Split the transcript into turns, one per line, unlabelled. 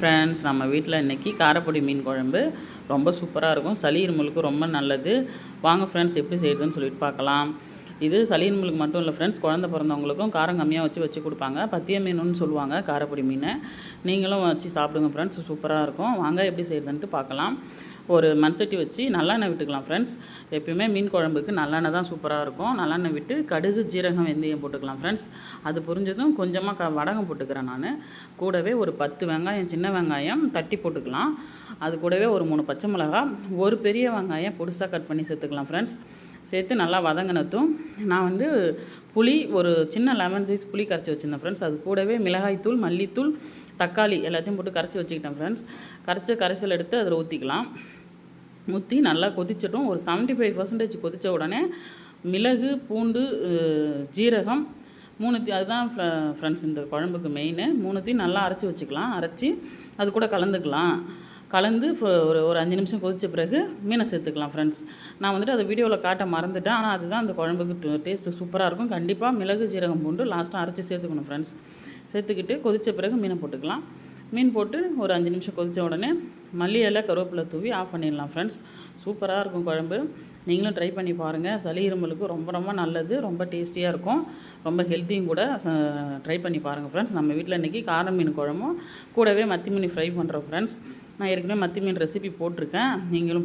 Friends, நம்ம வீட்டில் இன்றைக்கி காரப்பொடி மீன் குழம்பு ரொம்ப சூப்பராக இருக்கும். சளி இருமலுக்கு ரொம்ப நல்லது. வாங்க ஃப்ரெண்ட்ஸ், எப்படி செய்யுதுன்னு சொல்லிட்டு பார்க்கலாம். இது சளி இருமலுக்கு மட்டும் இல்லை ஃப்ரெண்ட்ஸ், குழந்தை பிறந்தவங்களுக்கும் காரம் கம்மியாக வச்சு கொடுப்பாங்க. பத்திய மீனுன்னு சொல்லுவாங்க காரப்பொடி மீனை. நீங்களும் வச்சு சாப்பிடுங்க ஃப்ரெண்ட்ஸ், சூப்பராக இருக்கும். வாங்க எப்படி செய்யுதுன்ட்டு பார்க்கலாம். ஒரு மண்சட்டி வச்சு நல்லெண்ணெய் விட்டுக்கலாம் ஃப்ரெண்ட்ஸ். எப்பயுமே மீன் குழம்புக்கு நல்லெண்ணெய் தான் சூப்பராக இருக்கும். நல்லெண்ணெய் விட்டு கடுகு, ஜீரகம், வெந்தயம் போட்டுக்கலாம் ஃப்ரெண்ட்ஸ். அது புரிஞ்சதும் கொஞ்சமாக வடகம் போட்டுக்கிறேன் நான். கூடவே ஒரு 10 வெங்காயம், சின்ன வெங்காயம் தட்டி போட்டுக்கலாம். அது கூடவே ஒரு 3 பச்சை மிளகாய், ஒரு பெரிய வெங்காயம் பொடிசாக கட் பண்ணி சேர்த்துக்கலாம் ஃப்ரெண்ட்ஸ். சேர்த்து நல்லா வதங்கினதும் நான் புளி, ஒரு சின்ன லெமன் சைஸ் புளி கரைச்சி வச்சுருந்தேன் ஃப்ரெண்ட்ஸ். அது கூடவே மிளகாய்த்தூள், மல்லித்தூள், தக்காளி எல்லாத்தையும் போட்டு கரைச்சி வச்சுக்கிட்டேன் ஃப்ரெண்ட்ஸ். கரைசல் எடுத்து அதில் ஊற்றிக்கலாம். ஊற்றி நல்லா கொதிச்சிட்டும். ஒரு 75% கொதித்த உடனே மிளகு, பூண்டு, ஜீரகம் 3 அதுதான் ஃப்ரெண்ட்ஸ் இந்த குழம்புக்கு மெயின். 3 நல்லா அரைச்சி வச்சுக்கலாம். அரைச்சி அது கூட கலந்து ஒரு 5 நிமிஷம் கொதித்த பிறகு மீனை சேர்த்துக்கலாம் ஃப்ரெண்ட்ஸ். நான் அதை வீடியோவில் காட்ட மறந்துட்டேன். ஆனால் அதுதான் அந்த குழம்புக்கு டேஸ்ட்டு சூப்பராக இருக்கும். கண்டிப்பாக மிளகு, ஜீரகம், பூண்டு லாஸ்ட்டாக அரைச்சி சேர்த்துக்கணும் ஃப்ரெண்ட்ஸ். சேர்த்துக்கிட்டு கொதித்த பிறகு மீனை போட்டுக்கலாம். மீன் போட்டு ஒரு 5 நிமிஷம் கொதித்த உடனே மல்லி இலை, கருவேப்பிலை தூவி ஆஃப் பண்ணிடலாம் ஃப்ரெண்ட்ஸ். சூப்பராக இருக்கும் குழம்பு. நீங்களும் ட்ரை பண்ணி பாருங்கள். சளி இருமலுக்கு ரொம்ப ரொம்ப நல்லது. ரொம்ப டேஸ்டியாக இருக்கும். ரொம்ப ஹெல்த்தியும் கூட. ட்ரை பண்ணி பாருங்கள் ஃப்ரெண்ட்ஸ். நம்ம வீட்டில் இன்றைக்கி கார மீன் குழம்பும் கூடவே மத்தி மீன் ஃப்ரை பண்ணுறோம் ஃப்ரெண்ட்ஸ். நான் ஏற்கனவே மத்தி மீன் ரெசிபி போட்டிருக்கேன். நீங்களும்